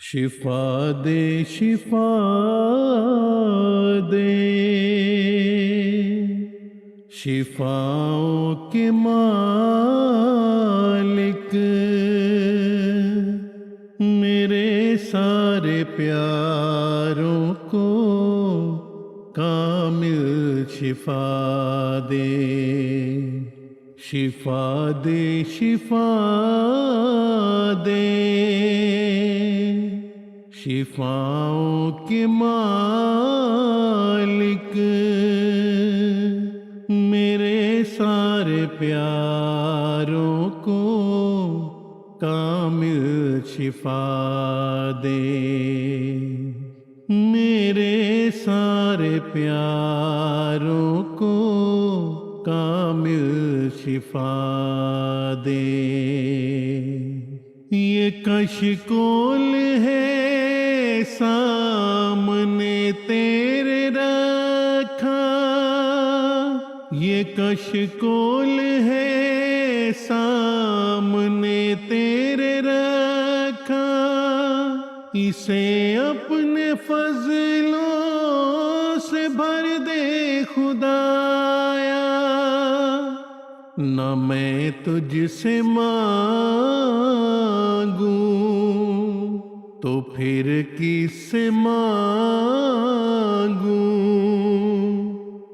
شفا دے شفا دے شفاؤں کے مالک میرے سارے پیاروں کو کامل شفا دے شفا دے شفا دے شفاؤں کے مالک میرے سارے پیاروں کو کامل شفا دے میرے سارے پیاروں کو کامل شفا دے یہ کشکول ہے سامنے تیرے رکھا یہ کشکول ہے سامنے تیرے رکھا اسے اپنے فضلوں سے بھر دے خدایا نہ میں تجھ سے مانگوں تو پھر کس سے مانگوں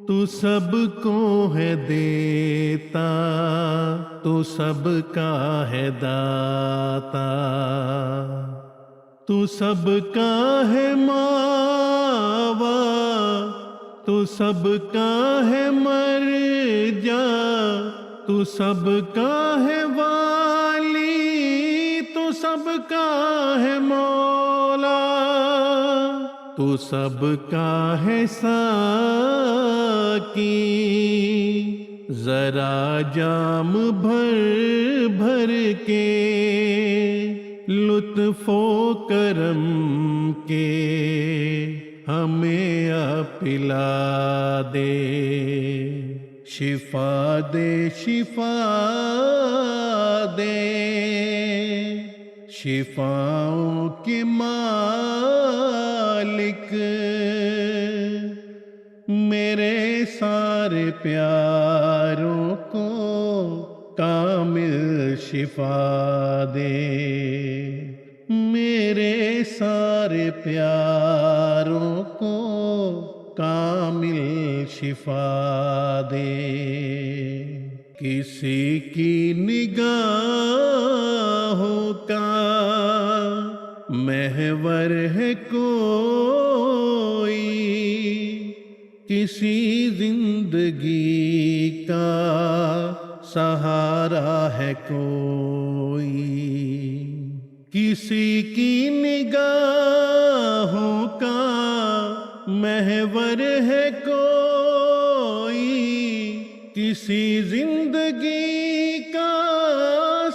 تو سب کو ہے دیتا تو سب کا ہے داتا تو سب کا ہے ماوا تو سب کا ہے مرجا تو سب کا ہے والی تو سب کا ہے مولا تو سب کا ہے ساقی ذرا جام بھر بھر کے لطف و کرم کے ہمیں پلا دے شفا دے شفا دے شفاؤں کے مالک میرے سارے پیاروں کو کامل شفا دے میرے سارے پیاروں کو کامل شفا دے کسی کی نگاہوں کا محور ہے کوئی کسی زندگی کا سہارا ہے کوئی کسی کی نگاہوں کا محور ہے کوئی کسی زندگی کا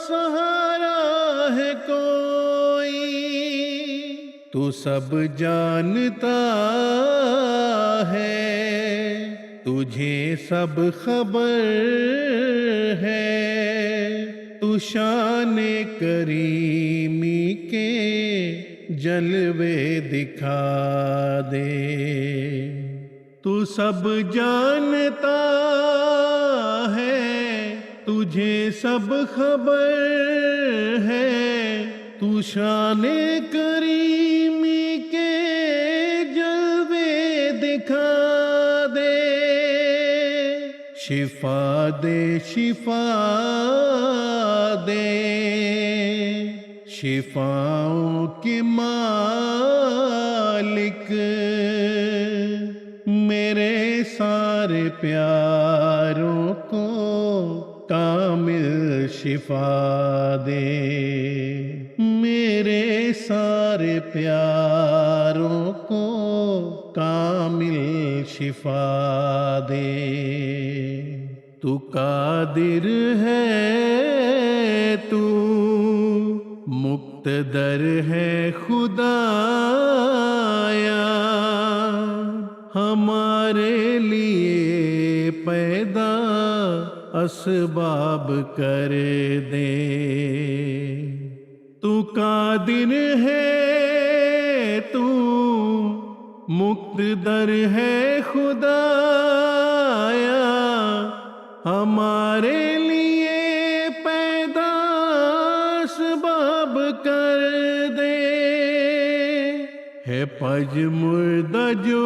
سہارا ہے کوئی تو سب جانتا ہے تجھے سب خبر ہے تو شان کریمی کے جلوے دکھا دے تو سب جانتا ہے تجھے سب خبر ہے تو شان کریمی کے جلوے دکھا دے شفا دے شفا دے شفاؤں کے مالک میرے سارے پیاروں کو کامل شفا دے میرے سارے پیاروں کو کامل شفا دے تو قادر ہے تو مقتدر ہے خدایا ہمارے لیے پیدا اسباب کر دے تو قادر ہے تو مقت در ہے خدایا، ہمارے لیے پیدا اسباب کر دے، ہے پژمردہ جو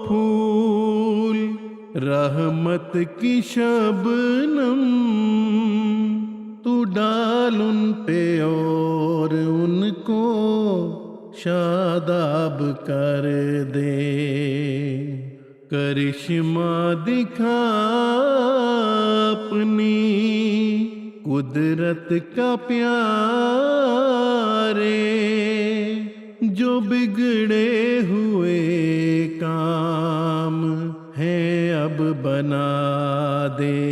پھول رحمت کی شبنم، تو ڈال ان پہ اور ان کو شاداب کر دے، کرشمہ دکھا اپنی قدرت کا پیارے، جو بگڑے ہوئے کام ہیں اب بنا دے،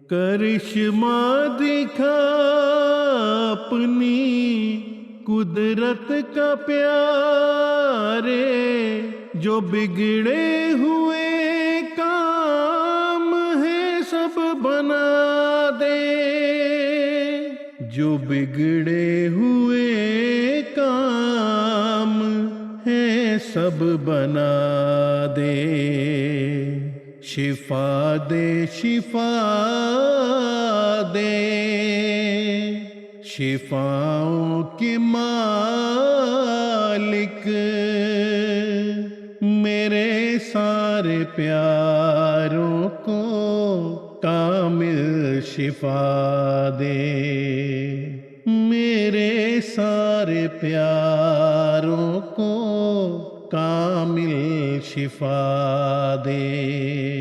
کرشمہ دکھا اپنی قدرت کا پیارے، جو بگڑے ہوئے کام ہیں سب بنا دے، جو بگڑے ہوئے کام ہیں سب بنا دے، شفا دے شفا دے، شفاؤں کے مالک میرے سارے پیاروں کو کامل شفا دے، میرے سارے پیاروں کو کامل شفا دے۔